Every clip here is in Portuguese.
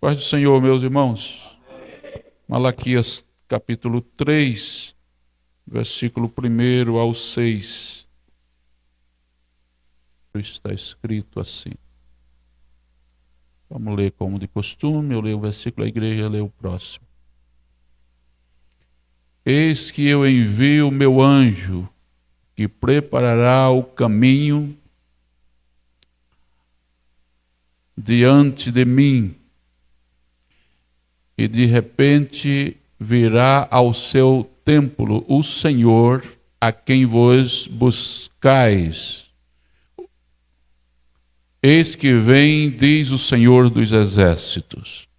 Paz do Senhor, meus irmãos. Malaquias capítulo 3, versículo 1 ao 6. Está escrito assim. Vamos ler como de costume. Eu leio o versículo, a igreja lê o próximo. Eis que eu envio o meu anjo, que preparará o caminho diante de mim. E de repente virá ao seu templo o Senhor, a quem vos buscais. Eis que vem, diz o Senhor dos Exércitos.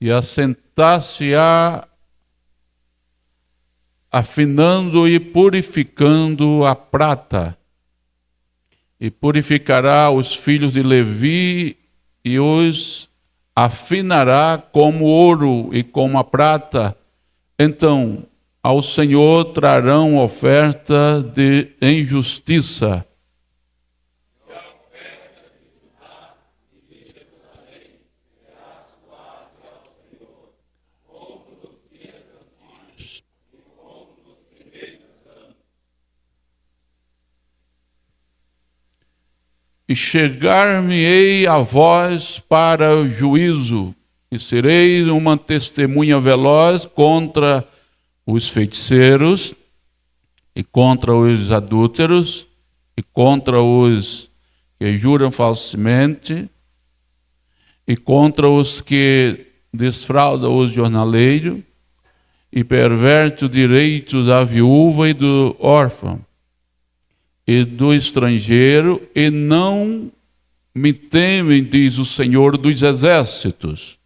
E assentar-se-á, afinando e purificando a prata, e purificará os filhos de Levi, e os afinará como ouro e como a prata. Então ao Senhor trarão oferta em justiça. E chegar-me-ei a vós para o juízo, e sereis uma testemunha veloz contra os feiticeiros, e contra os adúlteros, e contra os que juram falsamente, e contra os que desfraudam os jornaleiros, e perverte o direito da viúva e do órfão, e do estrangeiro, e não me temem, diz o Senhor dos Exércitos.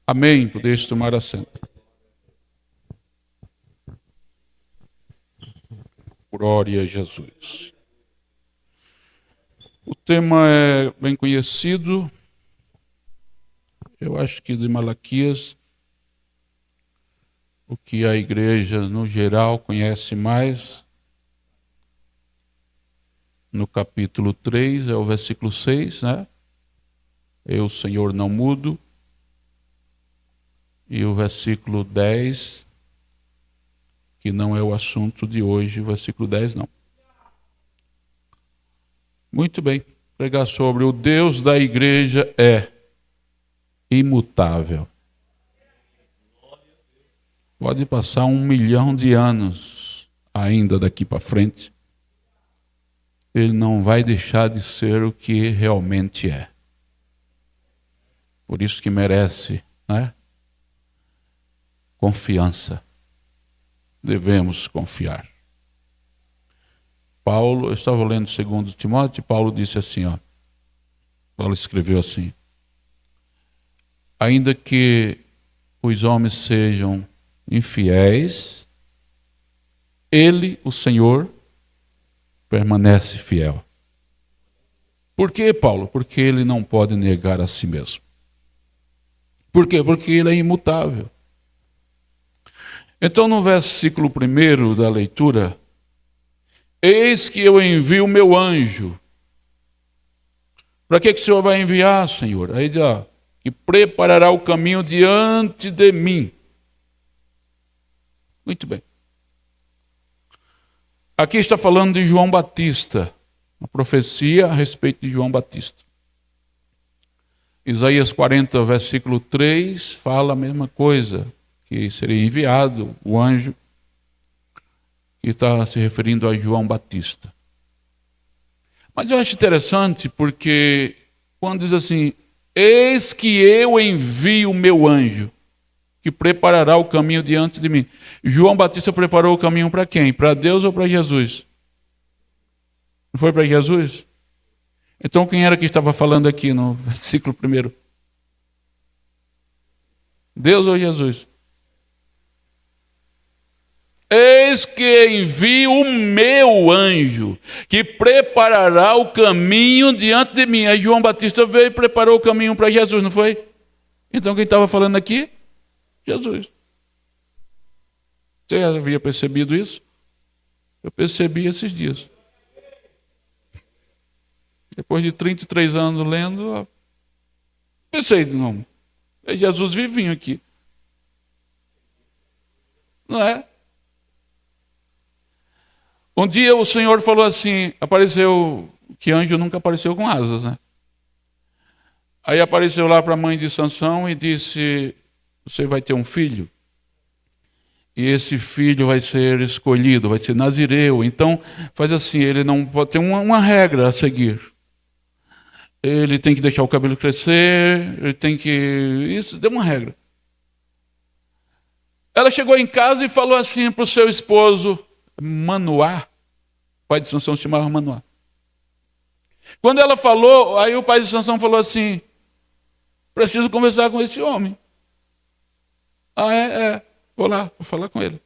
Amém. Podeis tomar assento. Glória a Jesus. O tema é bem conhecido, eu acho que de Malaquias, o que a igreja no geral conhece mais. No capítulo 3, é o versículo 6, né? Eu, Senhor, não mudo. E o versículo 10, que não é o assunto de hoje, o versículo 10 não. Muito bem, pregar sobre o Deus da igreja é imutável. Pode passar 1 milhão de anos ainda daqui para frente, ele não vai deixar de ser o que realmente é. Por isso que merece, né? Confiança. Devemos confiar. Paulo, eu estava lendo 2 Timóteo, Paulo disse assim, Paulo escreveu assim: ainda que os homens sejam infiéis, ele, o Senhor, permanece fiel. Por quê, Paulo? Porque ele não pode negar a si mesmo. Por quê? Porque ele é imutável. Então, no versículo 1 da leitura, eis que eu envio o meu anjo. Para que o Senhor vai enviar, Senhor? Aí diz, que preparará o caminho diante de mim. Muito bem. Aqui está falando de João Batista, uma profecia a respeito de João Batista. Isaías 40, versículo 3, fala a mesma coisa, que seria enviado o anjo, que está se referindo a João Batista. Mas eu acho interessante porque quando diz assim, eis que eu envio o meu anjo, que preparará o caminho diante de mim. João Batista preparou o caminho para quem? Para Deus ou para Jesus? Não foi para Jesus? Então quem era que estava falando aqui no versículo 1? Deus ou Jesus? Eis que envio o meu anjo, que preparará o caminho diante de mim. Aí João Batista veio e preparou o caminho para Jesus, não foi? Então quem estava falando aqui? Jesus. Você já havia percebido isso? Eu percebi esses dias. Depois de 33 anos lendo, pensei, não, é Jesus vivinho aqui. Não é? Um dia o Senhor falou assim, apareceu, que anjo nunca apareceu com asas, né? Aí apareceu lá para a mãe de Sansão e disse, você vai ter um filho, e esse filho vai ser escolhido, vai ser nazireu. Então, faz assim, ele não pode ter uma regra a seguir. Ele tem que deixar o cabelo crescer, ele tem que... Isso, deu uma regra. Ela chegou em casa e falou assim para o seu esposo, Manoá, o pai de Sansão se chamava Manoá. Quando ela falou, aí o pai de Sansão falou assim, preciso conversar com esse homem. Vou lá, vou falar com ele.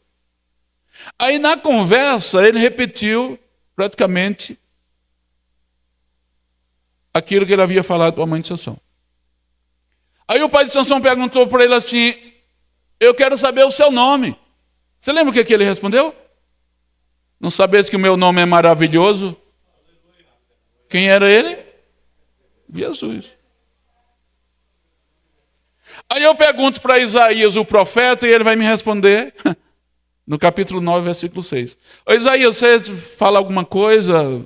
Aí na conversa ele repetiu praticamente aquilo que ele havia falado para a mãe de Sansão. Aí o pai de Sansão perguntou para ele assim, eu quero saber o seu nome. Você lembra o que ele respondeu? Não sabes que o meu nome é maravilhoso? Quem era ele? Jesus. Aí eu pergunto para Isaías, o profeta, e ele vai me responder no capítulo 9, versículo 6. Ô, Isaías, você fala alguma coisa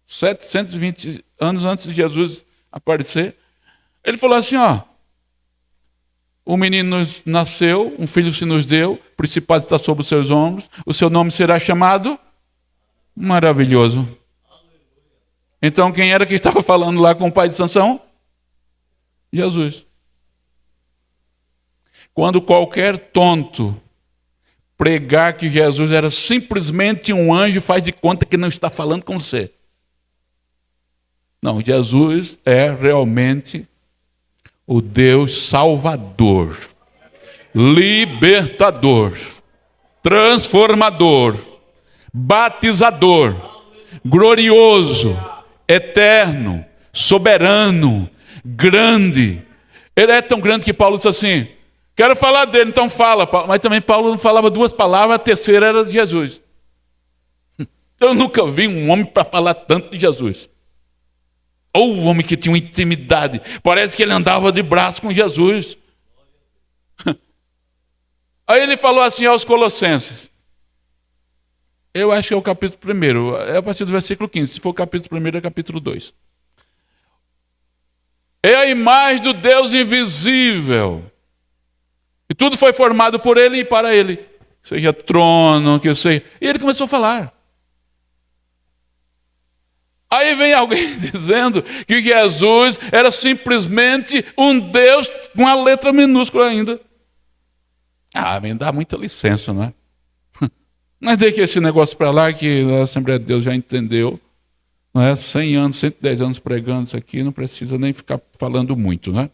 720 anos antes de Jesus aparecer? Ele falou assim, o menino nasceu, um filho se nos deu, o principado está sobre os seus ombros, o seu nome será chamado Maravilhoso. Então quem era que estava falando lá com o pai de Sansão? Jesus. Quando qualquer tonto pregar que Jesus era simplesmente um anjo, faz de conta que não está falando com você. Não, Jesus é realmente o Deus Salvador, libertador, transformador, batizador, glorioso, eterno, soberano, grande. Ele é tão grande que Paulo disse assim, quero falar dele, então fala. Mas também Paulo não falava duas palavras, a terceira era de Jesus. Eu nunca vi um homem para falar tanto de Jesus. Ou um homem que tinha uma intimidade. Parece que ele andava de braço com Jesus. Aí ele falou assim aos Colossenses. Eu acho que é o capítulo 1. É a partir do versículo 15. Se for o capítulo 1, é capítulo 2. É a imagem do Deus invisível. E tudo foi formado por ele e para ele. Que seja trono, que seja... E ele começou a falar. Aí vem alguém dizendo que Jesus era simplesmente um Deus com a letra minúscula ainda. Me dá muita licença, não é? Mas deixa esse negócio para lá que a Assembleia de Deus já entendeu. Não é? 100 anos, 110 anos pregando isso aqui, não precisa nem ficar falando muito, né?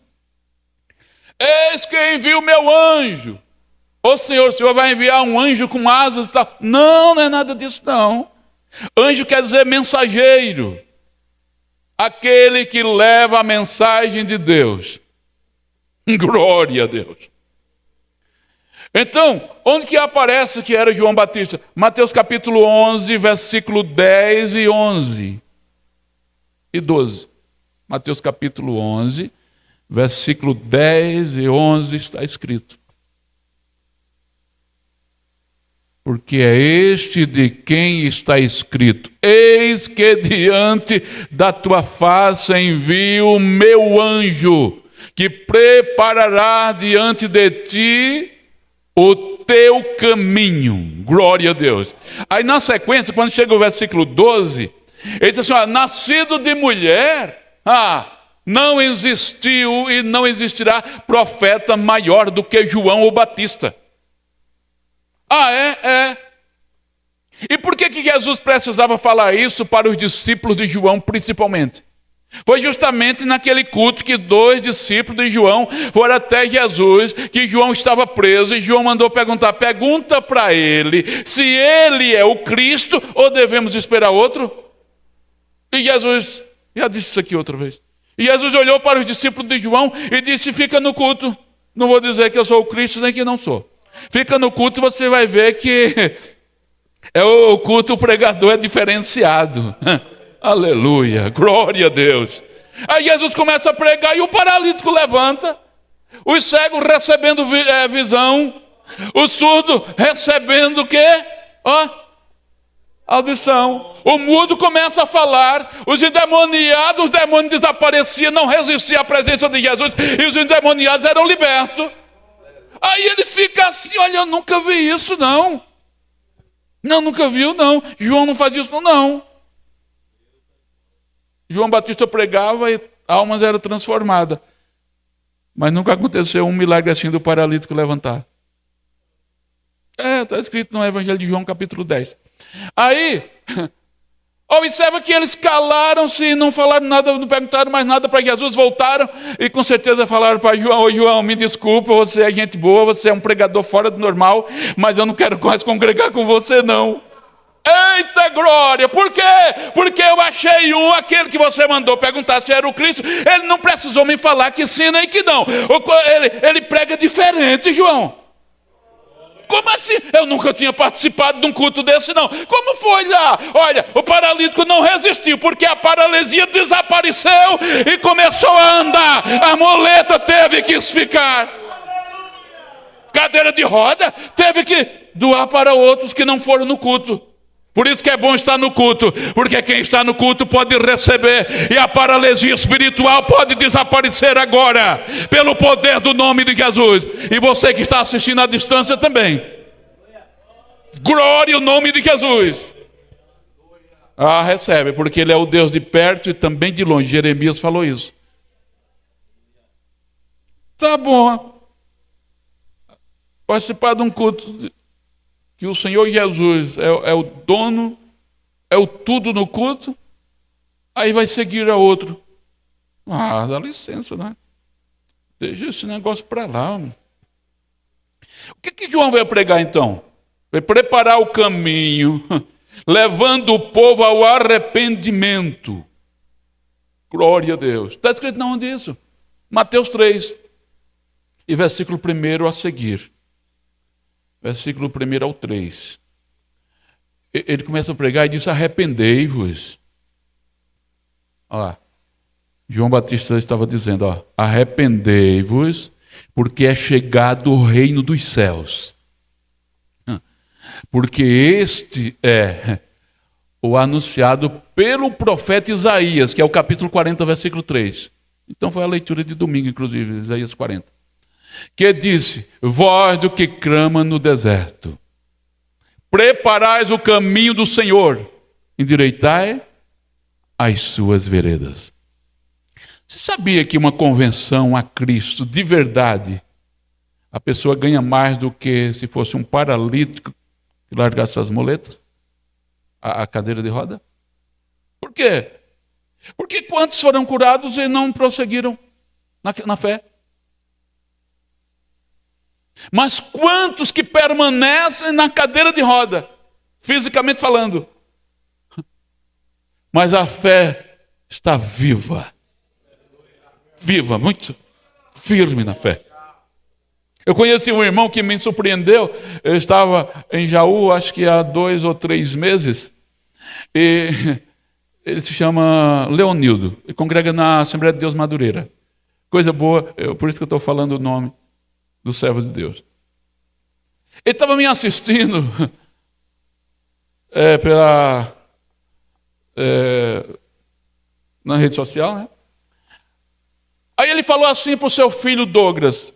Eis que envio o meu anjo. O Senhor vai enviar um anjo com asas e tal. Não é nada disso não. Anjo quer dizer mensageiro. Aquele que leva a mensagem de Deus. Glória a Deus. Então, onde que aparece que era João Batista? Mateus capítulo 11, versículo 10 e 11 e 12. Mateus capítulo 11, versículo 10 e 11 está escrito. Porque é este de quem está escrito, eis que diante da tua face envio o meu anjo, que preparará diante de ti o teu caminho. Glória a Deus. Aí na sequência, quando chega o versículo 12, ele diz assim, nascido de mulher, não existiu e não existirá profeta maior do que João o Batista. É. E por que Jesus precisava falar isso para os discípulos de João, principalmente? Foi justamente naquele culto que 2 discípulos de João foram até Jesus, que João estava preso, e João mandou perguntar: pergunta para ele se ele é o Cristo ou devemos esperar outro? E Jesus, já disse isso aqui outra vez, e Jesus olhou para os discípulos de João e disse: fica no culto, não vou dizer que eu sou o Cristo nem que não sou. Fica no culto, você vai ver que é o culto, o pregador é diferenciado. Aleluia, glória a Deus. Aí Jesus começa a pregar e o paralítico levanta, os cegos recebendo visão, o surdo recebendo o quê? Audição. O mudo começa a falar, os endemoniados, os demônios desapareciam, não resistiam à presença de Jesus, e os endemoniados eram libertos. Aí ele fica assim: olha, eu nunca vi isso não. Não, nunca viu não. João não faz isso não. João Batista pregava e almas eram transformadas. Mas nunca aconteceu um milagre assim do paralítico levantar. Está escrito no Evangelho de João, capítulo 10. Aí, observa que eles calaram-se e não falaram nada, não perguntaram mais nada para Jesus, voltaram e com certeza falaram para João: ô João, me desculpa, você é gente boa, você é um pregador fora do normal, mas eu não quero mais congregar com você não. Eita glória, por quê? Porque eu achei aquele que você mandou perguntar se era o Cristo, ele não precisou me falar que sim nem que não, ele prega diferente, João. Como assim? Eu nunca tinha participado de um culto desse não. Como foi lá? Olha, o paralítico não resistiu, porque a paralisia desapareceu e começou a andar, a muleta teve que ficar, cadeira de roda teve que doar para outros que não foram no culto. Por isso que é bom estar no culto, porque quem está no culto pode receber, e a paralisia espiritual pode desaparecer agora, pelo poder do nome de Jesus. E você que está assistindo à distância também, glória ao nome de Jesus. Recebe, porque Ele é o Deus de perto e também de longe. Jeremias falou isso. Tá bom. Participar de um culto que o Senhor Jesus é o dono, é o tudo no culto, aí vai seguir a outro. Dá licença, né? Deixa esse negócio para lá. Mano. O que João veio pregar então? Veio preparar o caminho, levando o povo ao arrependimento. Glória a Deus. Está escrito onde isso? Mateus 3, e versículo 1 a seguir. Versículo 1 ao 3. Ele começa a pregar e diz: arrependei-vos. Olha lá. João Batista estava dizendo: arrependei-vos, porque é chegado o reino dos céus. Porque este é o anunciado pelo profeta Isaías, que é o capítulo 40, versículo 3. Então foi a leitura de domingo, inclusive, Isaías 40. Que disse: voz do que clama no deserto, preparais o caminho do Senhor, endireitai as suas veredas. Você sabia que uma convenção a Cristo de verdade, a pessoa ganha mais do que se fosse um paralítico que largasse as muletas, a cadeira de roda? Por quê? Porque quantos foram curados e não prosseguiram na fé? Mas quantos que permanecem na cadeira de roda, fisicamente falando, mas a fé está viva, muito firme na fé. Eu conheci um irmão que me surpreendeu. Eu estava em Jaú, acho que há 2 ou 3 meses, e ele se chama Leonildo, e congrega na Assembleia de Deus Madureira. Coisa boa, por isso que eu estou falando o nome do servo de Deus. Ele estava me assistindo na rede social, né? Aí ele falou assim para o seu filho Douglas: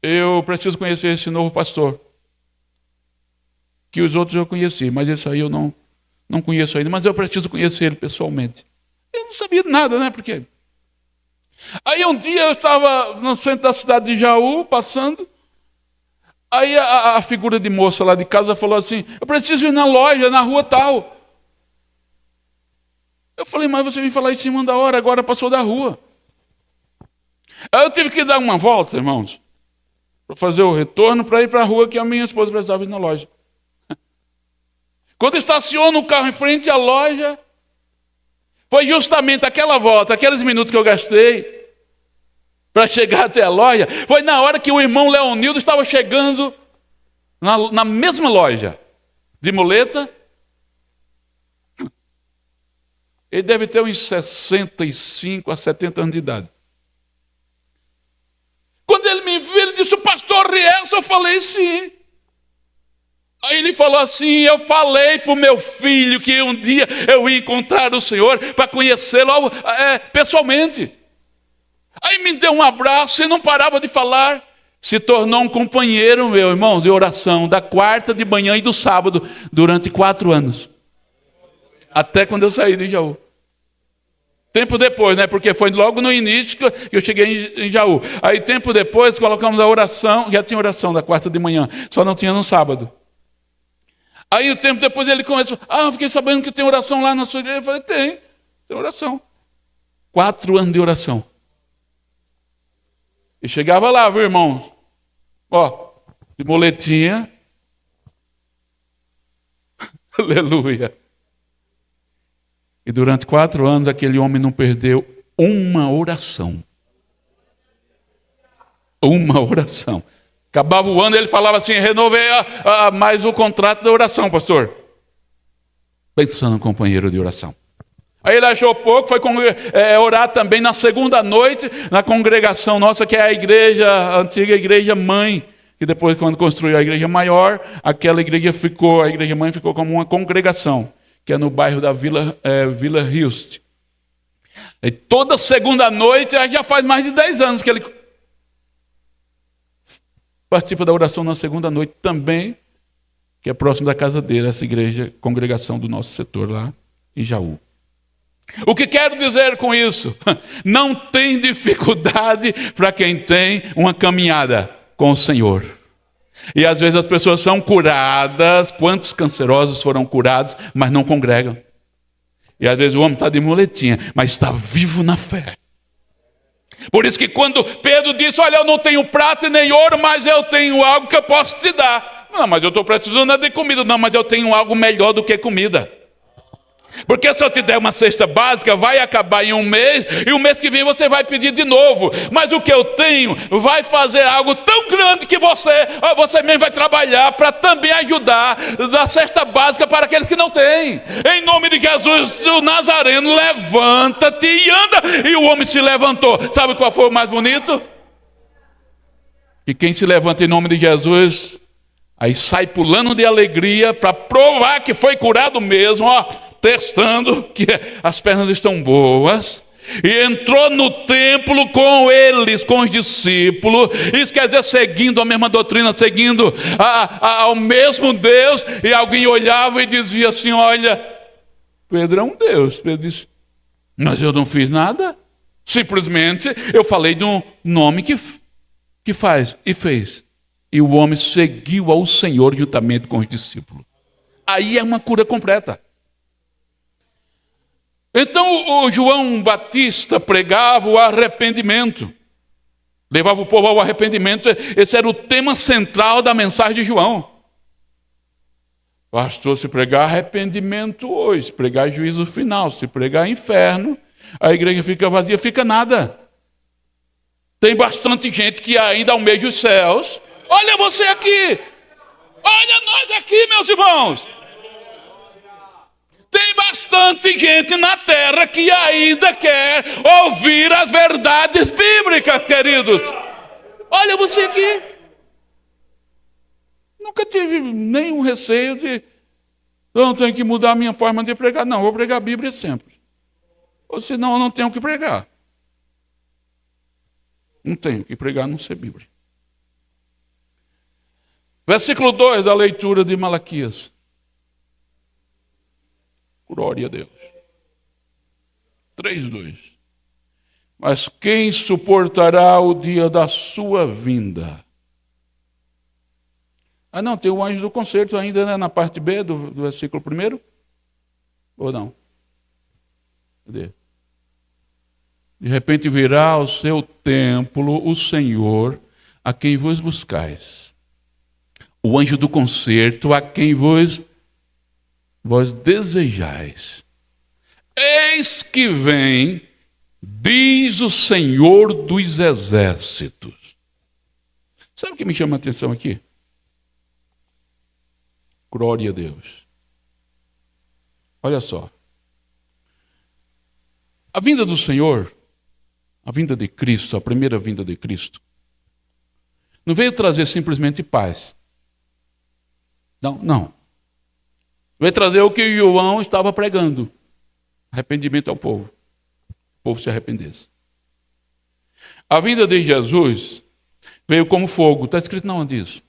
eu preciso conhecer esse novo pastor, que os outros eu conheci, mas esse aí eu não conheço ainda, mas eu preciso conhecer ele pessoalmente. Eu não sabia nada, né? Porque aí um dia eu estava no centro da cidade de Jaú, passando. Aí a figura de moça lá de casa falou assim: eu preciso ir na loja, na rua tal. Eu falei, mas você vem falar em cima da hora, agora passou da rua. Aí eu tive que dar uma volta, irmãos, para fazer o retorno, para ir para a rua que a minha esposa precisava ir na loja. Quando estaciono o carro em frente à loja, foi justamente aquela volta, aqueles minutos que eu gastei para chegar até a loja, foi na hora que o irmão Leonildo estava chegando na mesma loja, de muleta. Ele deve ter uns 65 a 70 anos de idade. Quando ele me viu, ele disse, o pastor Rielson, eu falei sim. Aí ele falou assim, eu falei para o meu filho que um dia eu ia encontrar o Senhor para conhecê-lo pessoalmente. Aí me deu um abraço e não parava de falar. Se tornou um companheiro meu, irmão, de oração, da quarta de manhã e do sábado, durante 4 anos. Até quando eu saí de Jaú. Tempo depois, né? Porque foi logo no início que eu cheguei em Jaú. Aí tempo depois colocamos a oração, já tinha oração da quarta de manhã, só não tinha no sábado. Aí o tempo depois ele começou, fiquei sabendo que tem oração lá na sua igreja. Eu falei, tem oração. 4 anos de oração. E chegava lá, viu, irmãos? De moletinha. Aleluia. E durante 4 anos aquele homem não perdeu uma oração. Uma oração. Acabava o ano, ele falava assim, renovei mais o contrato da oração, pastor. Pensando no companheiro de oração. Aí ele achou pouco, foi orar também na segunda noite, na congregação nossa, que é a igreja, a antiga igreja mãe, que depois, quando construiu a igreja maior, a igreja mãe ficou como uma congregação, que é no bairro da Vila Hilst. E toda segunda noite, já faz mais de 10 anos que ele participa da oração na segunda noite também, que é próximo da casa dele, essa igreja, congregação do nosso setor lá em Jaú. O que quero dizer com isso? Não tem dificuldade para quem tem uma caminhada com o Senhor. E às vezes as pessoas são curadas, quantos cancerosos foram curados, mas não congregam. E às vezes o homem está de muletinha, mas está vivo na fé. Por isso que quando Pedro disse, olha, eu não tenho prata nem ouro, mas eu tenho algo que eu posso te dar. Não, mas eu estou precisando de comida. Não, mas eu tenho algo melhor do que comida. Porque se eu te der uma cesta básica, vai acabar em um mês, e o mês que vem você vai pedir de novo. Mas o que eu tenho vai fazer algo tão grande que você mesmo vai trabalhar para também ajudar da cesta básica para aqueles que não têm. Em nome de Jesus, o Nazareno, levanta-te e anda. E o homem se levantou. Sabe qual foi o mais bonito? E quem se levanta em nome de Jesus, aí sai pulando de alegria para provar que foi curado mesmo, testando que as pernas estão boas, e entrou no templo com eles, com os discípulos, isso quer dizer seguindo a mesma doutrina, seguindo ao mesmo Deus, e alguém olhava e dizia assim, olha, Pedro é um Deus. Pedro disse, mas eu não fiz nada, simplesmente eu falei de um nome que faz, e fez, e o homem seguiu ao Senhor juntamente com os discípulos. Aí é uma cura completa. Então o João Batista pregava o arrependimento, levava o povo ao arrependimento. Esse era o tema central da mensagem de João. Pastor, se pregar arrependimento hoje, se pregar juízo final, se pregar inferno, a igreja fica vazia, fica nada. Tem bastante gente que ainda almeja os céus. Olha você aqui, olha nós aqui, meus irmãos. Tem bastante gente na terra que ainda quer ouvir as verdades bíblicas, queridos. Olha você aqui. Nunca tive nenhum receio de, não tenho que mudar a minha forma de pregar. Não, vou pregar a Bíblia sempre. Ou senão eu não tenho que pregar. Não tenho que pregar, não ser Bíblia. Versículo 2 da leitura de Malaquias. Glória a Deus. 3:2. Mas quem suportará o dia da sua vinda? Não, tem o anjo do concerto ainda, né, na parte B do versículo 1. Ou não? Cadê? De repente virá ao seu templo o Senhor, a quem vos buscais. O anjo do concerto, a quem vós desejais. Eis que vem, diz o Senhor dos exércitos. Sabe o que me chama a atenção aqui? Glória a Deus. Olha só. A vinda do Senhor, a vinda de Cristo, a primeira vinda de Cristo, não veio trazer simplesmente paz. Não. Veio trazer o que João estava pregando. Arrependimento ao povo. O povo se arrependesse. A vinda de Jesus veio como fogo. Está escrito não onde isso?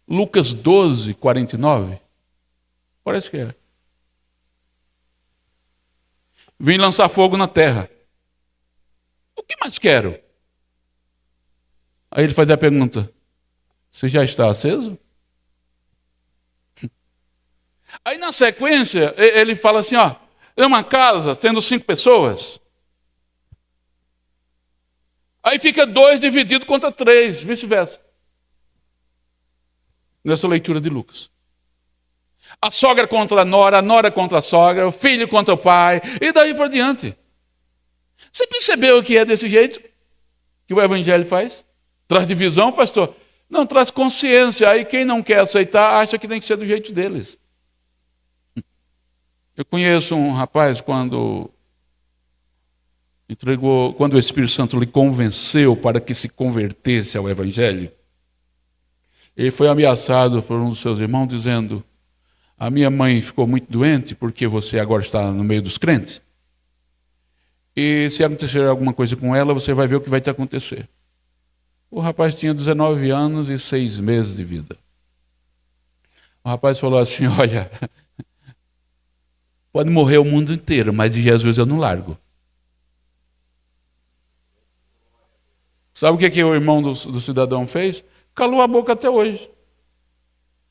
Lucas 12, 49. Parece que é. Vim lançar fogo na terra. O que mais quero? Aí ele faz a pergunta: você já está aceso? Aí na sequência, ele fala assim, ó, é uma casa tendo 5 pessoas. Aí fica 2 dividido contra 3, vice-versa. Nessa leitura de Lucas. A sogra contra a nora contra a sogra, o filho contra o pai, e daí por diante. Você percebeu que é desse jeito que o evangelho faz? Traz divisão, pastor? Não, traz consciência. Aí quem não quer aceitar, acha que tem que ser do jeito deles. Eu conheço um rapaz quando o Espírito Santo lhe convenceu para que se convertesse ao evangelho, ele foi ameaçado por um dos seus irmãos dizendo: a minha mãe ficou muito doente porque você agora está no meio dos crentes. E se acontecer alguma coisa com ela, você vai ver o que vai te acontecer. O rapaz tinha 19 anos e 6 meses de vida. O rapaz falou assim: olha, pode morrer o mundo inteiro, mas de Jesus eu não largo. Sabe o que o irmão do cidadão fez? Calou a boca até hoje.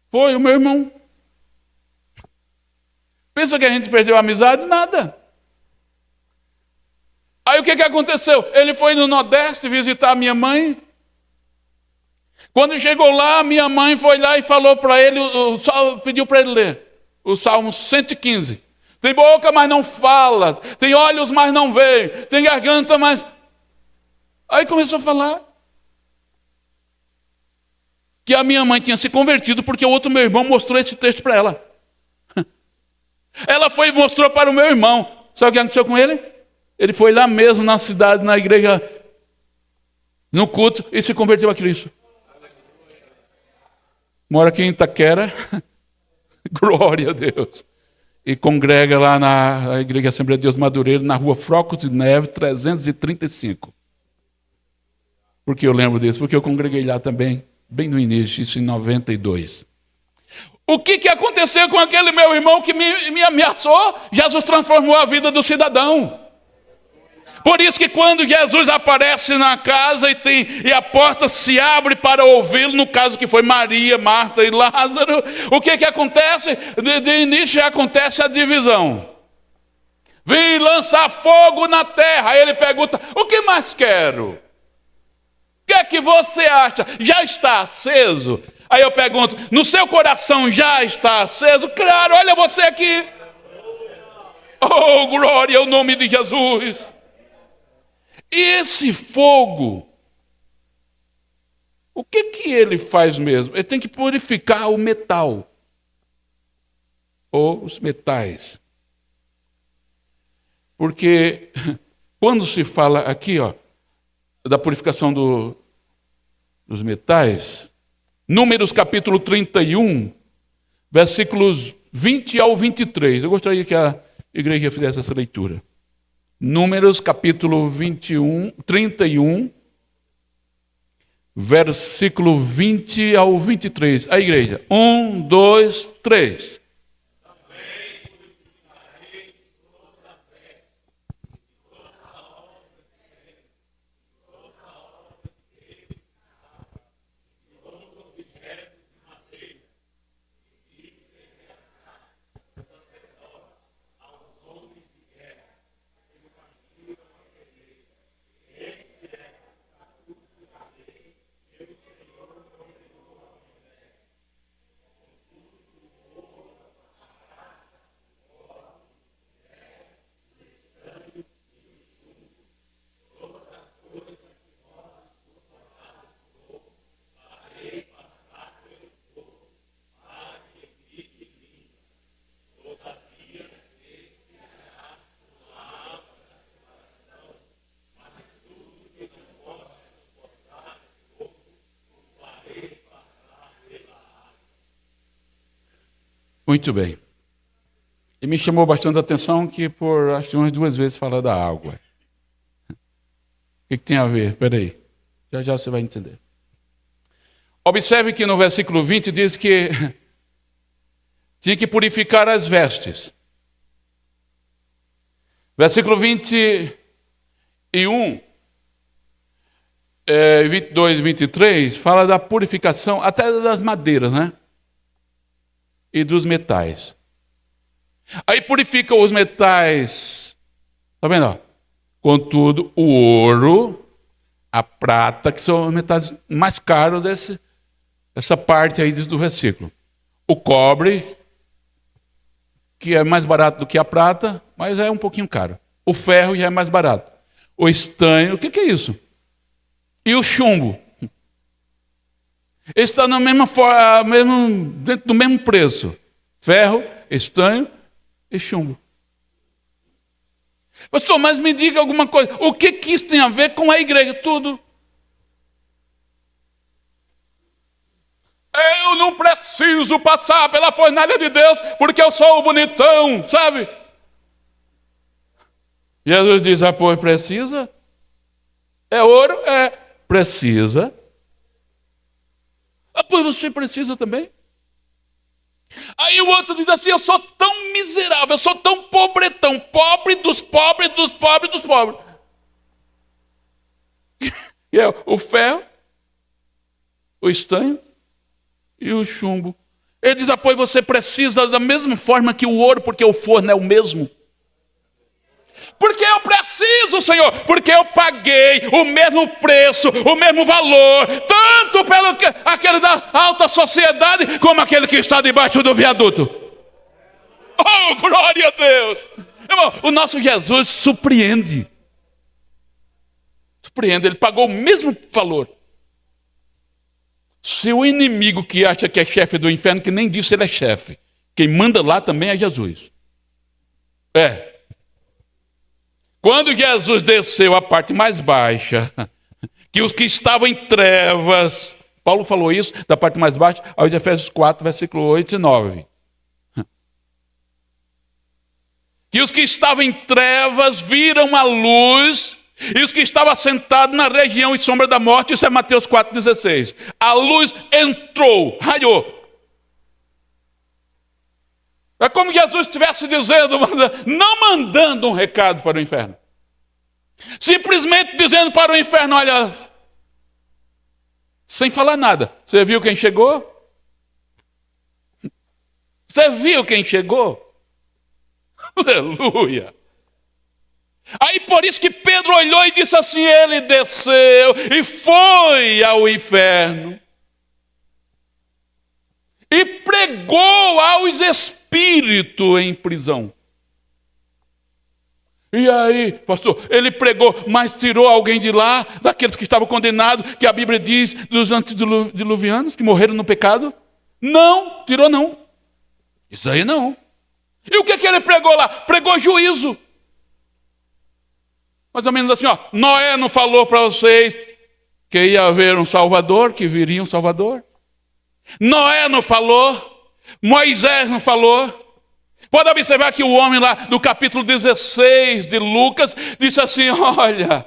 Foi o meu irmão. Pensa que a gente perdeu a amizade? Nada. Aí o que aconteceu? Ele foi no Nordeste visitar a minha mãe. Quando chegou lá, minha mãe foi lá e falou para ele, pediu para ele ler o Salmo 115. Tem boca, mas não fala. Tem olhos, mas não vê. Tem garganta, mas... Aí começou a falar que a minha mãe tinha se convertido porque o outro meu irmão mostrou esse texto para ela. Ela foi e mostrou para o meu irmão. Sabe o que aconteceu com ele? Ele foi lá mesmo na cidade, na igreja, no culto, e se converteu a Cristo. Mora aqui em Itaquera. Glória a Deus. E congrega lá na Igreja Assembleia de Deus Madureira, na rua Frocos de Neve, 335. Por que eu lembro disso? Porque eu congreguei lá também, bem no início, isso em 92. O que aconteceu com aquele meu irmão que me ameaçou? Jesus transformou a vida do cidadão. Por isso que quando Jesus aparece na casa e a porta se abre para ouvi-lo, no caso que foi Maria, Marta e Lázaro, o que acontece? De início já acontece a divisão. Vim lançar fogo na terra. Aí ele pergunta: o que mais quero? O que é que você acha? Já está aceso? Aí eu pergunto: no seu coração já está aceso? Claro, olha você aqui. Oh, glória ao nome de Jesus. E esse fogo, o que ele faz mesmo? Ele tem que purificar o metal, ou os metais. Porque quando se fala aqui, ó, da purificação dos metais, Números capítulo 31, versículos 20 ao 23. Eu gostaria que a igreja fizesse essa leitura. Números capítulo 31, versículo 20 ao 23. A igreja, 1, 2, 3. Muito bem. E me chamou bastante a atenção que por acho que umas 2 vezes fala da água. O que tem a ver? Espera aí. Já já você vai entender. Observe que no versículo 20 diz que tinha que purificar as vestes. Versículo 21, 22 e 23 fala da purificação até das madeiras, né? E dos metais. Aí purifica os metais, tá vendo? Ó? Contudo, o ouro, a prata, que são os metais mais caros dessa parte aí do versículo. O cobre, que é mais barato do que a prata, mas é um pouquinho caro. O ferro já é mais barato. O estanho, o que é isso? E o chumbo. Está na mesma forma, dentro do mesmo preço. Ferro, estanho e chumbo. Pastor, mas me diga alguma coisa. O que isso tem a ver com a igreja? Tudo. Eu não preciso passar pela fornalha de Deus, porque eu sou o bonitão, sabe? Jesus diz, pois precisa? É ouro? É. Precisa. Pois você precisa também. Aí o outro diz assim, eu sou tão miserável, eu sou tão pobretão, pobre dos pobres, dos pobres, dos pobres. E é o ferro, o estanho e o chumbo. Ele diz, pois você precisa da mesma forma que o ouro, porque o forno é o mesmo. Porque eu preciso, Senhor, porque eu paguei o mesmo preço, o mesmo valor, tanto pelo aquele da alta sociedade, como aquele que está debaixo do viaduto. Oh, glória a Deus! Irmão, o nosso Jesus surpreende. Surpreende, ele pagou o mesmo valor. Se o inimigo que acha que é chefe do inferno, que nem disse ele é chefe, quem manda lá também é Jesus. É. Quando Jesus desceu à parte mais baixa, que os que estavam em trevas, Paulo falou isso da parte mais baixa, aos Efésios 4, versículo 8 e 9. Que os que estavam em trevas viram a luz, e os que estavam sentados na região e sombra da morte, isso é Mateus 4,16. A luz entrou, raiou. É como Jesus estivesse dizendo, não mandando um recado para o inferno. Simplesmente dizendo para o inferno, olha, sem falar nada. Você viu quem chegou? Você viu quem chegou? Aleluia. Aí por isso que Pedro olhou e disse assim, ele desceu e foi ao inferno. E pregou aos espíritos em prisão. E aí, pastor, ele pregou, mas tirou alguém de lá, daqueles que estavam condenados, que a Bíblia diz, dos antediluvianos, que morreram no pecado? Não, tirou não. Isso aí não. E o que ele pregou lá? Pregou juízo. Mais ou menos assim, ó, Noé não falou para vocês que ia haver um Salvador, que viria um Salvador? Noé não falou, Moisés não falou. Pode observar que o homem lá do capítulo 16 de Lucas disse assim, olha,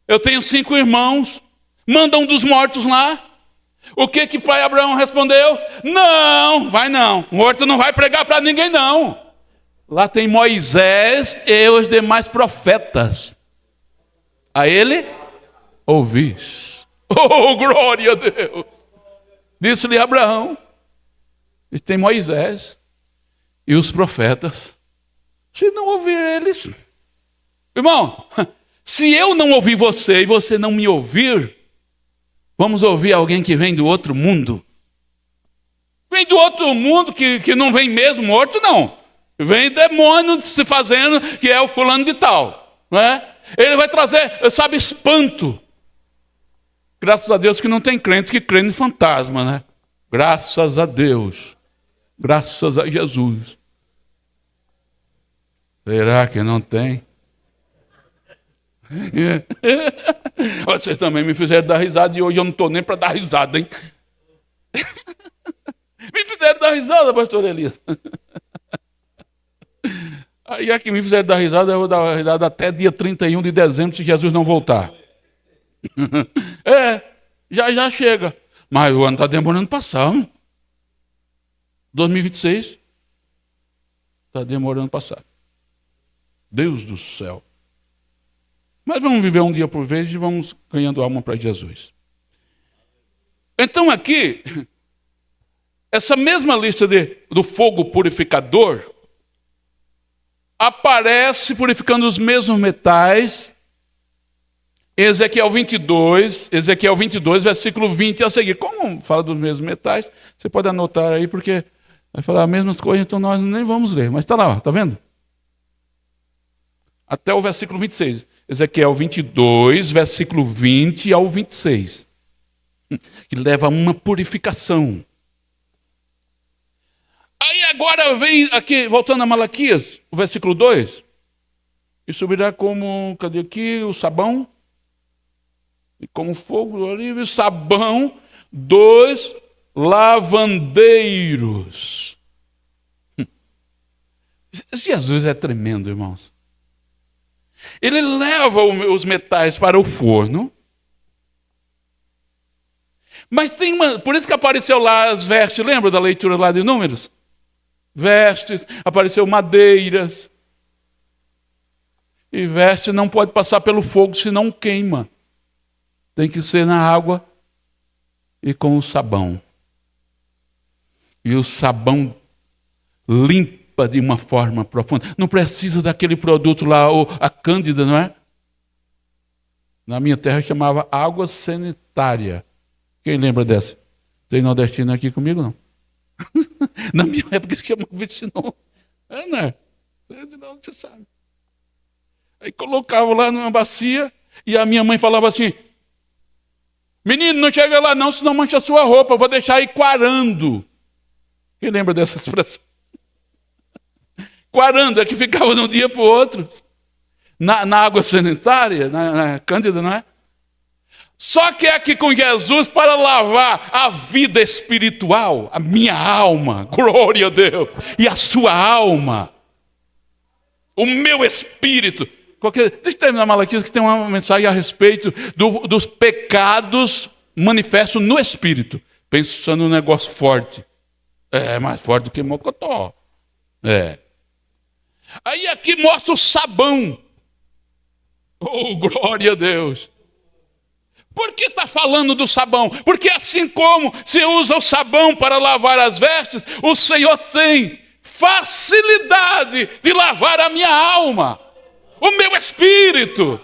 eu tenho 5 irmãos, manda um dos mortos lá. O que pai Abraão respondeu? Não, vai não, morto não vai pregar para ninguém não. Lá tem Moisés e os demais profetas. A ele ouvis. Oh, glória a Deus. Disse-lhe Abraão, e tem Moisés e os profetas. Se não ouvir eles, irmão, se eu não ouvir você e você não me ouvir, vamos ouvir alguém que vem do outro mundo. Vem do outro mundo que não vem mesmo morto, não. Vem demônio se fazendo que é o fulano de tal. Não é? Ele vai trazer, sabe, espanto. Graças a Deus que não tem crente que crê em fantasma, né? Graças a Deus. Graças a Jesus. Será que não tem? Vocês também me fizeram dar risada e hoje eu não estou nem para dar risada, hein? Me fizeram dar risada, pastor Elias. Aí é que me fizeram dar risada, eu vou dar risada até dia 31 de dezembro, se Jesus não voltar. Já chega. Mas o ano está demorando passar. 2026 está demorando passar. Deus do céu. Mas vamos viver um dia por vez e vamos ganhando alma para Jesus. Então aqui, essa mesma lista do fogo purificador aparece purificando os mesmos metais. Ezequiel 22, versículo 20 a seguir. Como fala dos mesmos metais, você pode anotar aí, porque vai falar as mesmas coisas, então nós nem vamos ler. Mas está lá, está vendo? Até o versículo 26. Ezequiel 22, versículo 20 ao 26. Que leva a uma purificação. Aí agora vem aqui, voltando a Malaquias, o versículo 2. E subirá como, cadê aqui, o sabão? E como fogo do olivo e sabão dos lavandeiros. Jesus é tremendo, irmãos. Ele leva os metais para o forno. Mas tem por isso que apareceu lá as vestes, lembra da leitura lá de Números? Vestes, apareceu madeiras. E veste não pode passar pelo fogo, senão queima. Tem que ser na água e com o sabão. E o sabão limpa de uma forma profunda. Não precisa daquele produto lá, a Cândida, não é? Na minha terra chamava água sanitária. Quem lembra dessa? Tem nordestino aqui comigo, não? Na minha época chamava isso não. Não é? Não, você sabe. Aí colocava lá numa bacia e a minha mãe falava assim: menino, não chega lá não, senão mancha a sua roupa, eu vou deixar aí quarando. Quem lembra dessa expressão? Quarando, é que ficava de um dia para o outro. Na água sanitária, na Cândida, não é? Só que é aqui com Jesus para lavar a vida espiritual, a minha alma, glória a Deus, e a sua alma, o meu espírito. Deixa eu terminar Malaquias, que tem uma mensagem a respeito dos pecados manifestos no espírito. Pensando num negócio forte. É mais forte do que mocotó. Aí aqui mostra o sabão. Oh, glória a Deus. Por que está falando do sabão? Porque assim como se usa o sabão para lavar as vestes, o Senhor tem facilidade de lavar a minha alma, o meu espírito.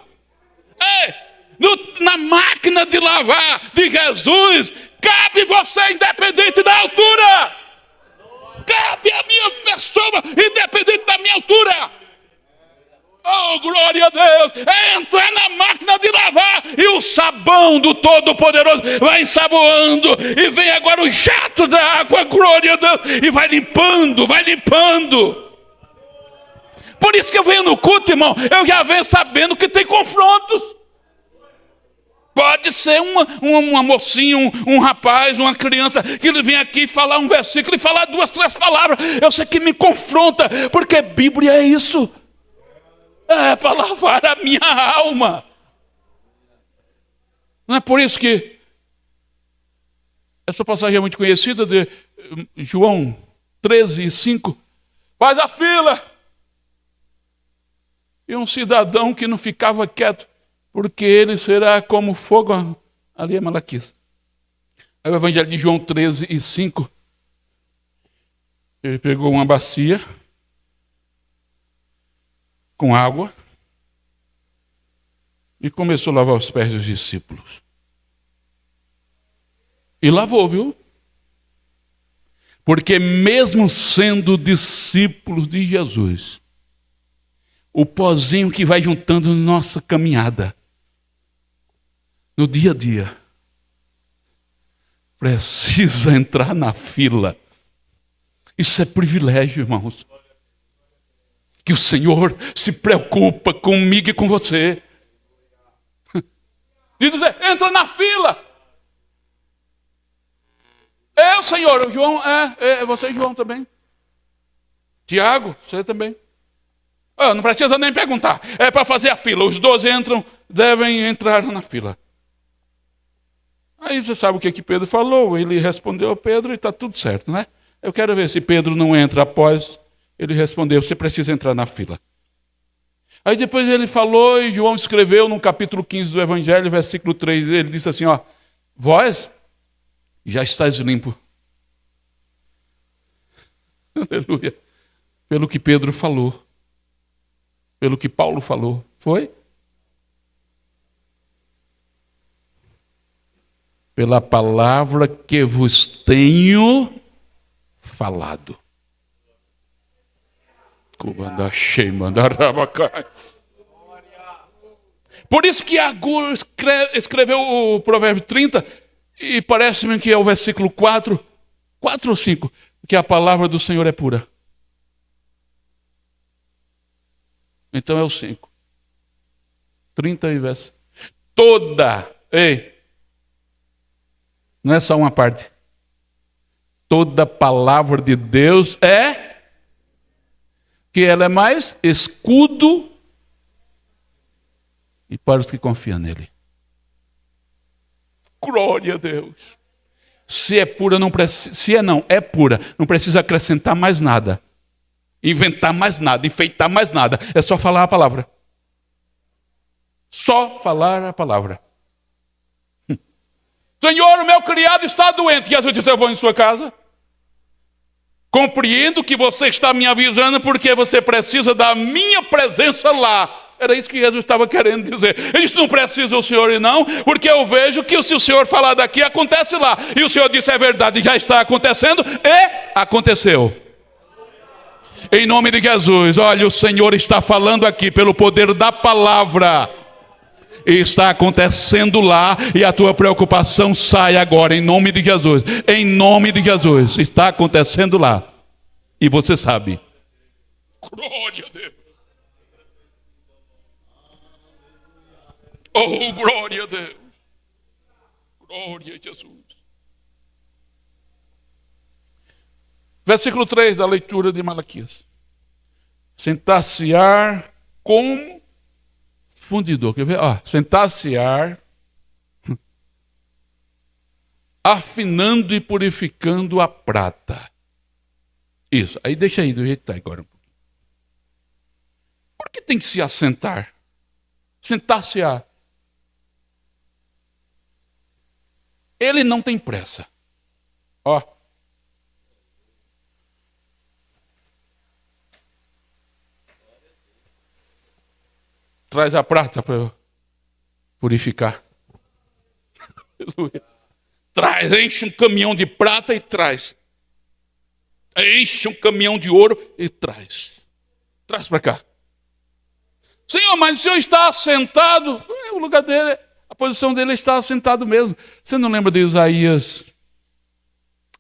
Na máquina de lavar de Jesus, cabe você independente da altura. Cabe a minha pessoa independente da minha altura. Oh, glória a Deus! É entrar na máquina de lavar e o sabão do Todo-Poderoso vai ensaboando e vem agora o jato da água, glória a Deus, e vai limpando, vai limpando. Por isso que eu venho no culto, irmão, eu já venho sabendo que tem confrontos. Pode ser uma mocinha, um rapaz, uma criança, que ele vem aqui falar um versículo e falar 2, 3 palavras. Eu sei que me confronta, porque Bíblia é isso. É para lavar a minha alma. Não é por isso que essa passagem é muito conhecida de João 13:5. Faz a fila. E um cidadão que não ficava quieto, porque ele será como fogo. Ali é Malaquias. Aí o Evangelho de João 13:5. Ele pegou uma bacia com água e começou a lavar os pés dos discípulos. E lavou, viu? Porque mesmo sendo discípulos de Jesus, o pozinho que vai juntando na nossa caminhada, no dia a dia, precisa entrar na fila. Isso é privilégio, irmãos. Que o Senhor se preocupa comigo e com você. De dizer, entra na fila. O Senhor, o João, você e João também. Tiago, você também. Não precisa nem perguntar. É para fazer a fila. Os 12 devem entrar na fila. Aí você sabe o que Pedro falou. Ele respondeu a Pedro e está tudo certo, né? Eu quero ver se Pedro não entra após ele responder. Você precisa entrar na fila. Aí depois ele falou e João escreveu no capítulo 15 do Evangelho, versículo 3. Ele disse assim, vós já estáis limpo. Aleluia. Pelo que Pedro falou. Pelo que Paulo falou. Foi? Pela palavra que vos tenho falado. Por isso que Agur escreveu o provérbio 30, e parece-me que é o versículo 4 ou 5, que a palavra do Senhor é pura. Então é o 5. 30 e verso. Não é só uma parte. Toda palavra de Deus que ela é mais escudo e para os que confiam nele. Glória a Deus. Se é pura, não precisa. É pura, não precisa acrescentar mais nada. Inventar mais nada, enfeitar mais nada. É só falar a palavra. Só falar a palavra. Senhor, o meu criado está doente. Jesus disse, eu vou em sua casa. Compreendo que você está me avisando porque você precisa da minha presença lá. Era isso que Jesus estava querendo dizer. Ele disse, não precisa o Senhor ir não, porque eu vejo que se o Senhor falar daqui, acontece lá. E o Senhor disse, é verdade, já está acontecendo e aconteceu. Em nome de Jesus, olha, o Senhor está falando aqui pelo poder da palavra. E está acontecendo lá, e a tua preocupação sai agora, em nome de Jesus. Em nome de Jesus, está acontecendo lá. E você sabe. Glória a Deus. Oh, glória a Deus. Glória a Jesus. Versículo 3 da leitura de Malaquias. Sentar-se-ar como fundidor. Quer ver? Sentar-se-ar, afinando e purificando a prata. Isso. Aí deixa aí do jeito que está agora. Por que tem que se assentar? Sentar-se-ar. Ele não tem pressa. Traz a prata para eu purificar. Aleluia. Traz, enche um caminhão de prata e traz. Enche um caminhão de ouro e traz. Traz para cá. Senhor, mas o Senhor está assentado. O lugar dele, a posição dele está assentado mesmo. Você não lembra de Isaías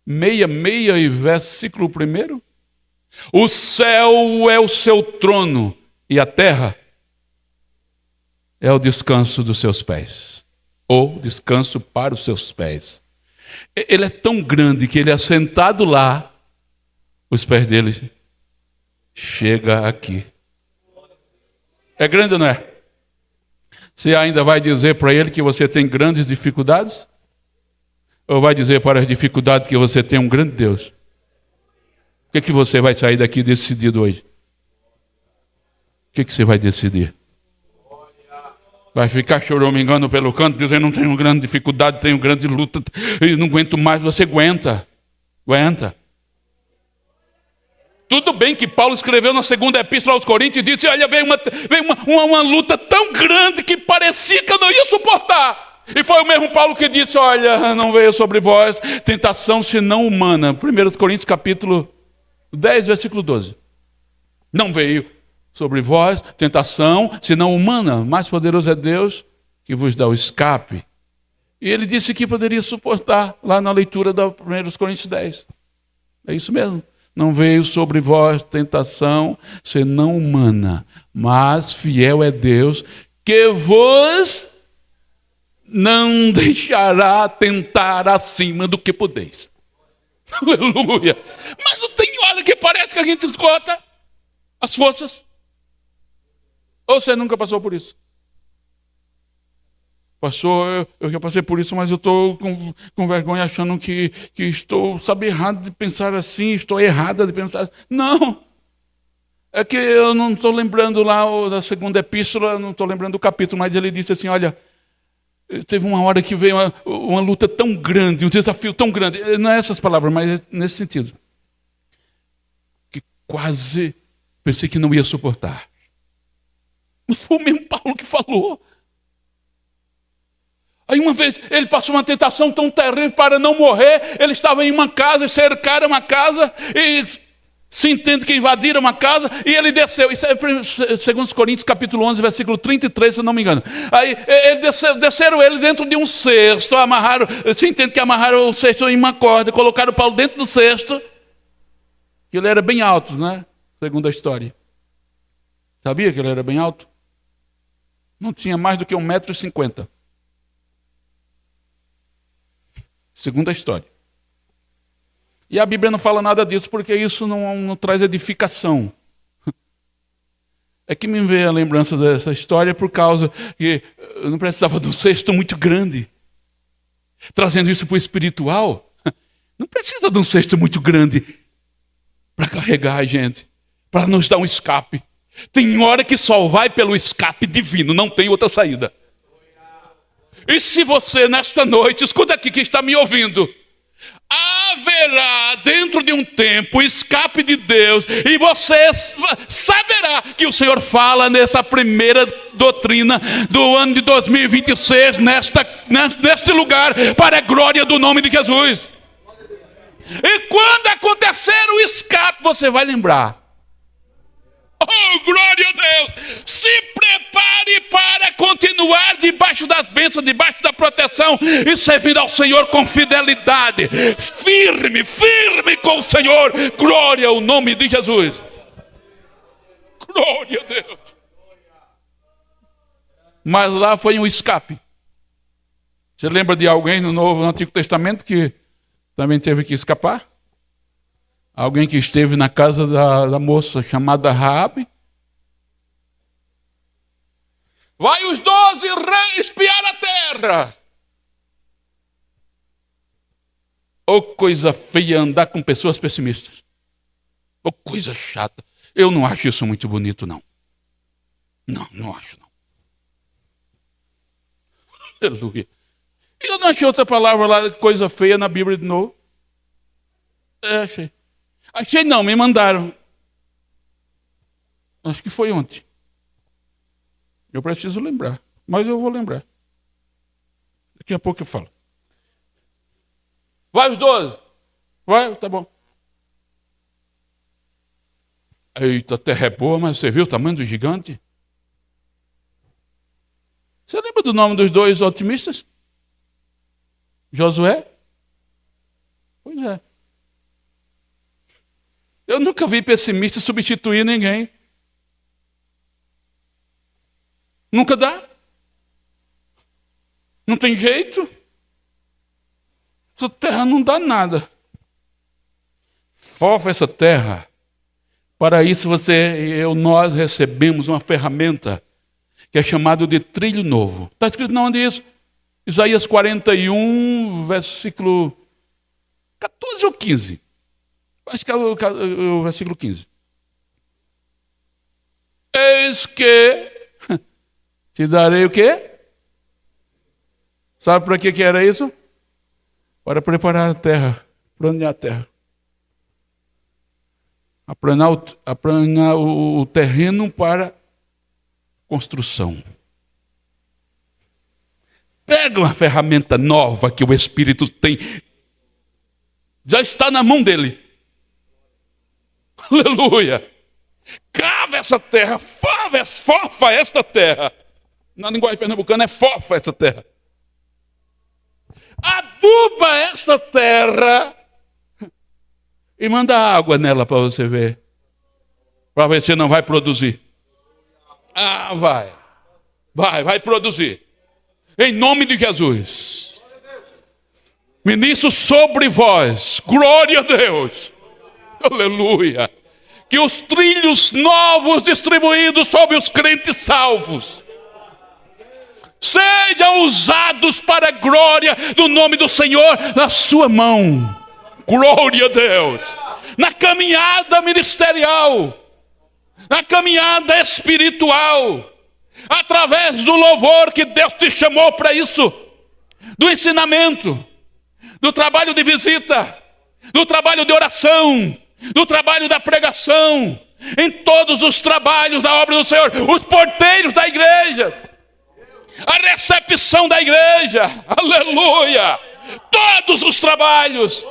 66 e versículo 1? O céu é o seu trono e a terra é o descanso dos seus pés. Ou descanso para os seus pés. Ele é tão grande que ele assentado lá, os pés dele chega aqui. É grande ou não é? Você ainda vai dizer para ele que você tem grandes dificuldades? Ou vai dizer para as dificuldades que você tem um grande Deus? O que você vai sair daqui decidido hoje? O que você vai decidir? Vai ficar choramingando pelo canto, dizendo, não tenho grande dificuldade, tenho grande luta, e não aguento mais. Você aguenta. Tudo bem que Paulo escreveu na segunda epístola aos Coríntios e disse, olha, veio uma luta tão grande que parecia que eu não ia suportar. E foi o mesmo Paulo que disse, olha, não veio sobre vós tentação senão humana. 1 Coríntios capítulo 10, versículo 12. Não veio sobre vós tentação, senão humana. Mais poderoso é Deus que vos dá o escape. E ele disse que poderia suportar, lá na leitura da 1 Coríntios 10. É isso mesmo. Não veio sobre vós tentação, senão humana. Mas fiel é Deus, que vos não deixará tentar acima do que podeis. Aleluia. Mas não tem hora que parece que a gente esgota as forças. Ou você nunca passou por isso? Pastor, eu já passei por isso, mas eu estou com vergonha achando que estou, sabe, errado de pensar assim, estou errada de pensar assim. Não! É que eu não estou lembrando lá da segunda epístola, não estou lembrando do capítulo, mas ele disse assim, olha, teve uma hora que veio uma luta tão grande, um desafio tão grande, não é essas palavras, mas é nesse sentido, que quase pensei que não ia suportar. Não foi o mesmo Paulo que falou. Aí uma vez ele passou uma tentação tão terrível para não morrer, ele estava em uma casa, cercaram uma casa, e se entende que invadiram uma casa, e ele desceu. Isso é 2 Coríntios capítulo 11, versículo 33, se eu não me engano. Aí desceram ele dentro de um cesto, amarraram, se entende que amarraram o cesto em uma corda, colocaram Paulo dentro do cesto, que ele era bem alto, né? Segundo a história. Sabia que ele era bem alto? Não tinha mais do que 1,50 m. Segundo a história. E a Bíblia não fala nada disso, porque isso não traz edificação. É que me veio a lembrança dessa história por causa que eu não precisava de um cesto muito grande. Trazendo isso para o espiritual, não precisa de um cesto muito grande para carregar a gente, para nos dar um escape. Tem hora que só vai pelo escape divino, não tem outra saída. E se você, nesta noite, escuta aqui que está me ouvindo, haverá dentro de um tempo o escape de Deus, e você saberá que o Senhor fala nessa primeira doutrina do ano de 2026, neste lugar, para a glória do nome de Jesus. E quando acontecer o escape, você vai lembrar. Oh, glória a Deus! Se prepare para continuar debaixo das bênçãos, debaixo da proteção e servir ao Senhor com fidelidade. Firme, firme com o Senhor. Glória ao nome de Jesus. Glória a Deus. Mas lá foi um escape. Você lembra de alguém no Antigo Testamento que também teve que escapar? Alguém que esteve na casa da moça chamada Raabe. Vai os 12 reis espiar a terra. Oh, coisa feia andar com pessoas pessimistas. Oh, coisa chata. Eu não acho isso muito bonito, não. Não acho, não. Aleluia. Eu não achei outra palavra lá, coisa feia, na Bíblia de novo. Achei. Achei não, me mandaram. Acho que foi ontem. Eu preciso lembrar, mas eu vou lembrar. Daqui a pouco eu falo. Vai os 12. Vai, tá bom. Eita, a terra é boa, mas você viu o tamanho do gigante? Você lembra do nome dos 2 otimistas? Josué? Pois é. Eu nunca vi pessimista substituir ninguém. Nunca dá. Não tem jeito. Essa terra não dá nada. Fofa essa terra. Para isso nós recebemos uma ferramenta que é chamada de trilho novo. Está escrito não onde é isso? Isaías 41, versículo 14 ou 15. Acho que é o versículo 15. Eis que te darei o quê? Sabe para que era isso? Para preparar a terra, planear a terra. Aplanar o terreno para construção. Pega uma ferramenta nova que o Espírito tem. Já está na mão dele. Aleluia. Cava essa terra, fofa esta terra. Na linguagem pernambucana é fofa essa terra. Aduba esta terra e manda água nela para você ver. Para ver se não vai produzir. Ah, vai produzir. Em nome de Jesus. Ministro sobre vós, glória a Deus, aleluia, que os trilhos novos distribuídos sobre os crentes salvos sejam usados para a glória do nome do Senhor na sua mão, glória a Deus, na caminhada ministerial, na caminhada espiritual, através do louvor que Deus te chamou para isso, do ensinamento, do trabalho de visita, do trabalho de oração, do trabalho da pregação, em todos os trabalhos da obra do Senhor, os porteiros da igreja, a recepção da igreja, aleluia, todos os trabalhos,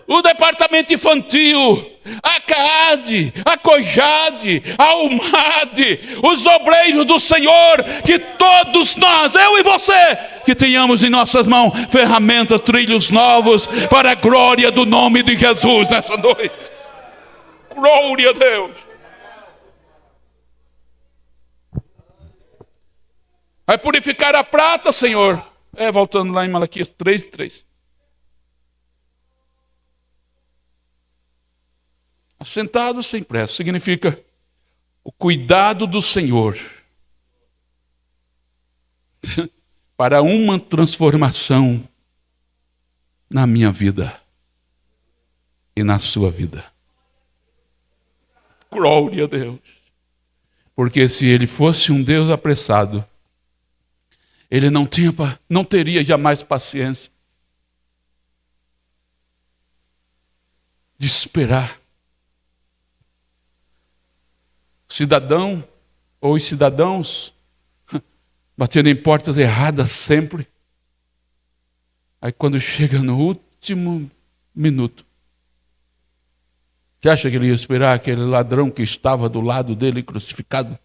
o departamento infantil, a CAAD, a COJAD, a UMAD, os obreiros do Senhor, que todos nós, eu e você, que tenhamos em nossas mãos ferramentas, trilhos novos, para a glória do nome de Jesus nessa noite. Glória a Deus. Vai purificar a prata, Senhor. Voltando lá em Malaquias 3:3. Assentado sem pressa significa o cuidado do Senhor para uma transformação na minha vida e na sua vida. Glória a Deus. Porque se ele fosse um Deus apressado, ele não teria jamais paciência de esperar cidadão ou os cidadãos batendo em portas erradas sempre. Aí quando chega no último minuto, você acha que ele ia esperar aquele ladrão que estava do lado dele crucificado?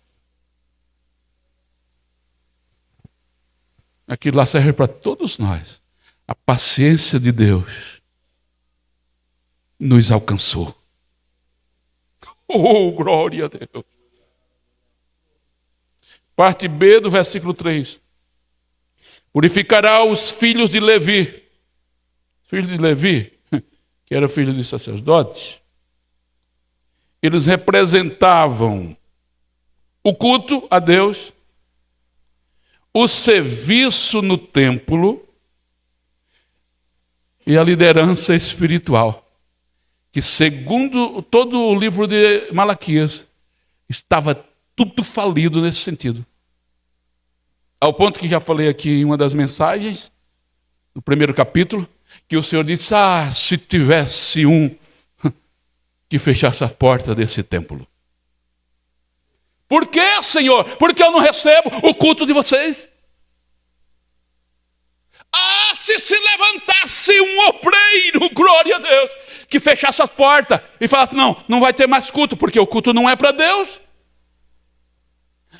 Aquilo lá serve para todos nós. A paciência de Deus nos alcançou. Oh, glória a Deus. Parte B do versículo 3. Purificará os filhos de Levi. Filhos de Levi, que era filho de sacerdote, eles representavam o culto a Deus, o serviço no templo e a liderança espiritual, que segundo todo o livro de Malaquias, estava tudo falido nesse sentido. Ao ponto que já falei aqui em uma das mensagens, no primeiro capítulo, que o Senhor disse, se tivesse um que fechasse a porta desse templo. Por quê, Senhor? Porque eu não recebo o culto de vocês. Se levantasse um obreiro, glória a Deus, que fechasse as portas e falasse, não vai ter mais culto, porque o culto não é para Deus.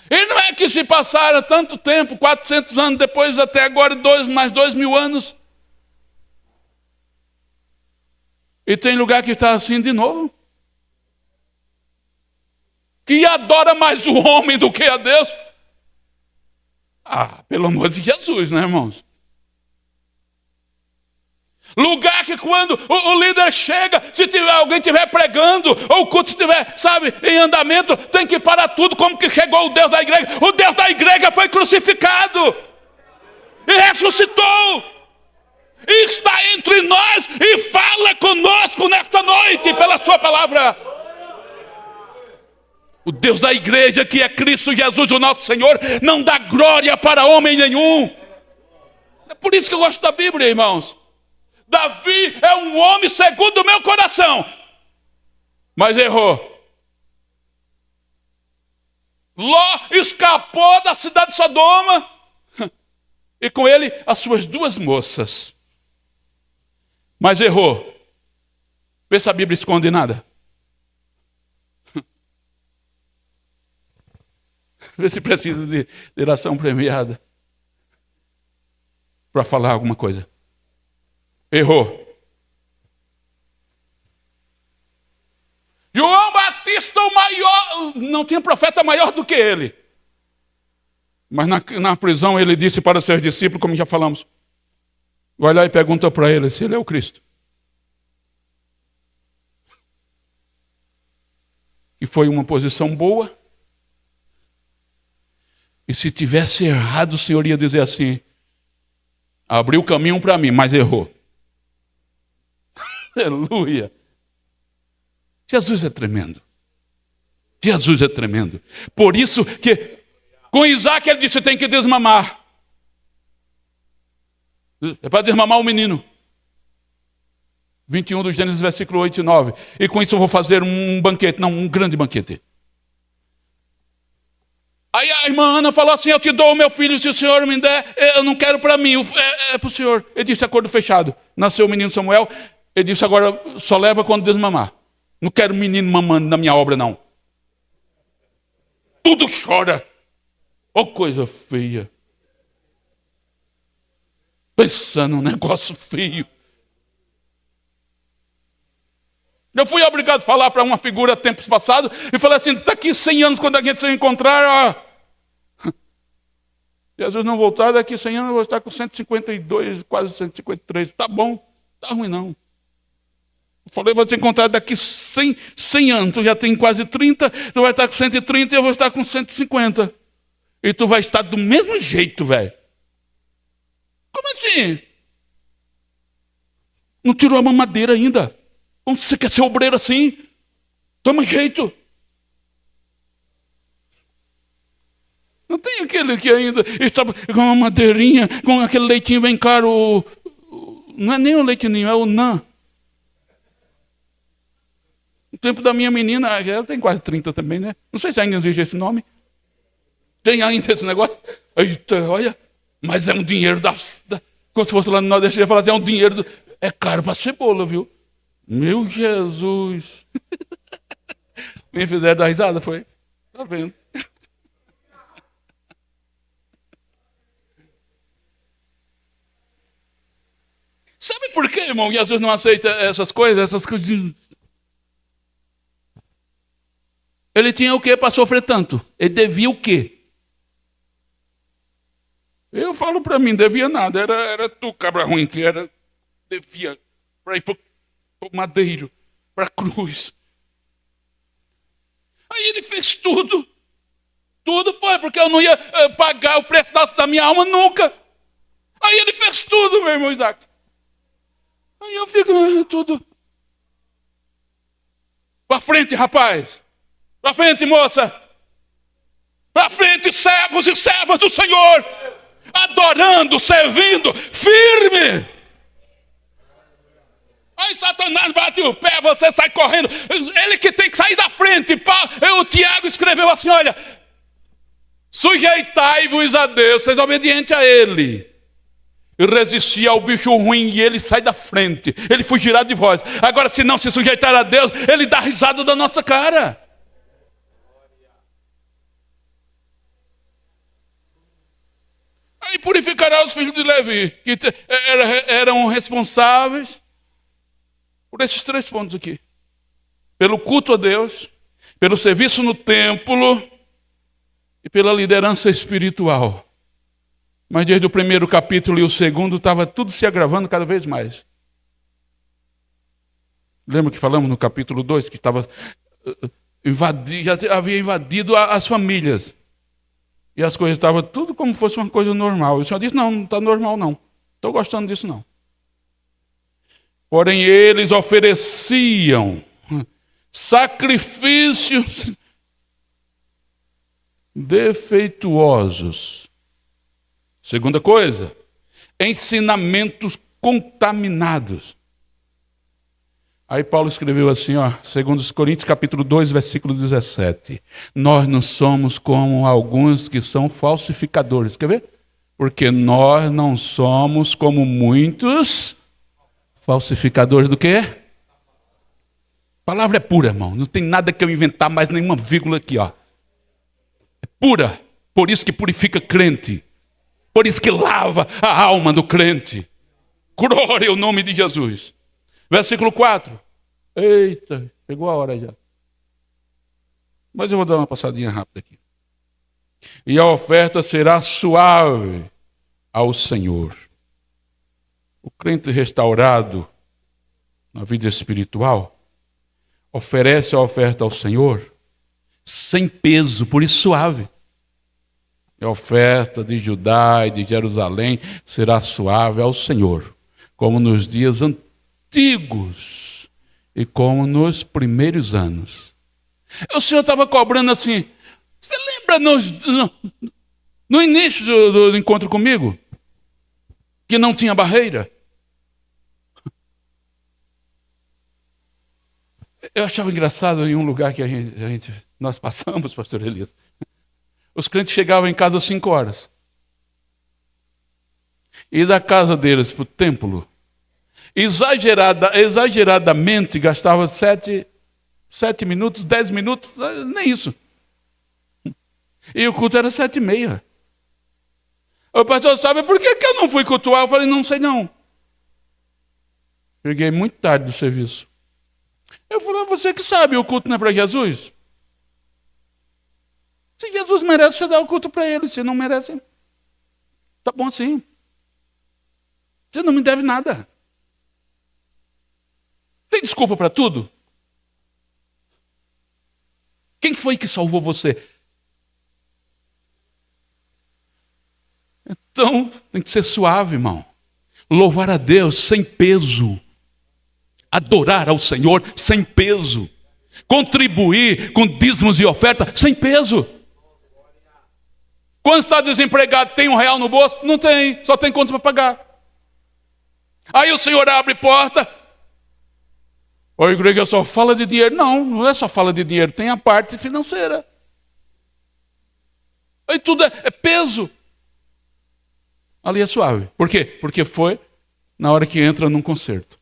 E não é que se passaram tanto tempo, 400 anos depois, até agora, mais 2.000 anos. E tem lugar que está assim de novo. Que adora mais o homem do que a Deus. Pelo amor de Jesus, né, irmãos? Lugar que quando o líder chega, se alguém estiver pregando, ou o culto estiver, em andamento, tem que parar tudo, como que chegou o Deus da igreja. O Deus da igreja foi crucificado e ressuscitou, e está entre nós, e fala conosco nesta noite, pela sua palavra. O Deus da igreja, que é Cristo Jesus, o nosso Senhor, não dá glória para homem nenhum. É por isso que eu gosto da Bíblia, irmãos. Davi é um homem segundo o meu coração, mas errou. Ló escapou da cidade de Sodoma, e com ele as suas 2 moças, mas errou. Vê se a Bíblia esconde nada. Vê se precisa de oração premiada para falar alguma coisa. Errou. João Batista, o maior, não tinha profeta maior do que ele. Mas na prisão ele disse para os seus discípulos, como já falamos, vai lá e pergunta para ele se ele é o Cristo. E foi uma posição boa. E se tivesse errado, o Senhor ia dizer assim: abriu o caminho para mim, mas errou. Aleluia. Jesus é tremendo. Jesus é tremendo. Por isso que com Isaac ele disse: tem que desmamar. É para desmamar o menino. 21 do Gênesis, versículo 8 e 9. E com isso eu vou fazer um banquete. Não, um grande banquete. Aí a irmã Ana falou assim: eu te dou o meu filho, se o senhor me der, eu não quero para mim, é para o senhor. Ele disse: acordo fechado. Nasceu o menino Samuel. Ele disse: agora só leva quando desmamar. Não quero menino mamando na minha obra, não. Tudo chora. Oh, coisa feia. Pensando num negócio feio. Eu fui obrigado a falar para uma figura tempos passados e falei assim: daqui 100 anos, quando a gente se encontrar, ó, Jesus não voltar, daqui 100 anos eu vou estar com 152, quase 153. Tá bom, tá ruim não. Eu falei: vou te encontrar daqui 100 anos, tu já tem quase 30, tu vai estar com 130 e eu vou estar com 150. E tu vai estar do mesmo jeito, velho. Como assim? Não tirou a mamadeira ainda. Como você quer ser obreiro assim? Toma jeito. Não tem aquele que ainda está com uma madeirinha, com aquele leitinho bem caro. Não é nem o leitinho, é o NAN. No tempo da minha menina, ela tem quase 30 também, né? Não sei se ainda existe esse nome. Tem ainda esse negócio? Eita, olha. Mas é um dinheiro quando fosse lá no Nordeste, eu ia falar assim: é um dinheiro. É caro para cebola, viu? Meu Jesus. Me fizeram dar risada, foi? Tá vendo? Sabe por quê, irmão? Jesus não aceita essas coisas? Ele tinha o quê para sofrer tanto? Ele devia o quê? Eu falo para mim, devia nada. Era tu, cabra ruim, que devia para ir para o madeiro, para a cruz. Aí ele fez tudo. Tudo foi, porque eu não ia pagar o preço da minha alma nunca. Aí ele fez tudo, meu irmão Isaac. Aí eu fico tudo. Para frente, rapaz. Para frente, moça. Para frente, servos e servas do Senhor. Adorando, servindo, firme. Aí Satanás bate o pé, você sai correndo. Ele que tem que sair da frente. O Tiago escreveu assim: olha, sujeitai-vos a Deus, seja obediente a Ele. E resistir ao bicho ruim, e ele sai da frente. Ele fugirá de vós. Agora, se não se sujeitar a Deus, ele dá risada da nossa cara. Aí purificará os filhos de Levi, que eram responsáveis por esses 3 pontos aqui: pelo culto a Deus, pelo serviço no templo e pela liderança espiritual. Mas desde o primeiro capítulo e o segundo estava tudo se agravando cada vez mais. Lembra que falamos no capítulo 2 que estava já havia invadido as famílias. E as coisas estavam tudo como se fosse uma coisa normal. E o Senhor disse: não está normal não. Estou gostando disso não. Porém eles ofereciam sacrifícios defeituosos. Segunda coisa, ensinamentos contaminados. Aí Paulo escreveu assim, 2 Coríntios capítulo 2, versículo 17. Nós não somos como alguns que são falsificadores. Quer ver? Porque nós não somos como muitos falsificadores do quê? A palavra é pura, irmão. Não tem nada que eu inventar, mais nenhuma vírgula aqui, É pura. Por isso que purifica crente. Por isso que lava a alma do crente. Glória ao nome de Jesus. Versículo 4. Eita, chegou a hora já. Mas eu vou dar uma passadinha rápida aqui. E a oferta será suave ao Senhor. O crente restaurado na vida espiritual oferece a oferta ao Senhor sem peso, por isso suave. A oferta de Judá e de Jerusalém será suave ao Senhor, como nos dias antigos e como nos primeiros anos. O Senhor estava cobrando assim. Você lembra no início do encontro comigo? Que não tinha barreira? Eu achava engraçado em um lugar que nós passamos, pastor Elias. Os crentes chegavam em casa às 5 horas. E da casa deles para o templo, exageradamente gastava 7 minutos, 10 minutos, nem isso. E o culto era 7h30. O pastor, sabe por que eu não fui cultuar? Eu falei, não sei não. Cheguei muito tarde do serviço. Eu falei, você que sabe, o culto não é para Jesus? Se Jesus merece, você dá o culto para ele. Se não merece, tá bom assim. Você não me deve nada. Tem desculpa para tudo? Quem foi que salvou você? Então, tem que ser suave, irmão. Louvar a Deus sem peso. Adorar ao Senhor sem peso. Contribuir com dízimos e oferta sem peso. Quando está desempregado, tem R$1 no bolso? Não tem, só tem conta para pagar. Aí o Senhor abre porta. Ô igreja, só fala de dinheiro. Não, não é só fala de dinheiro, tem a parte financeira. Aí tudo é peso. Ali é suave. Por quê? Porque foi na hora que entra num concerto.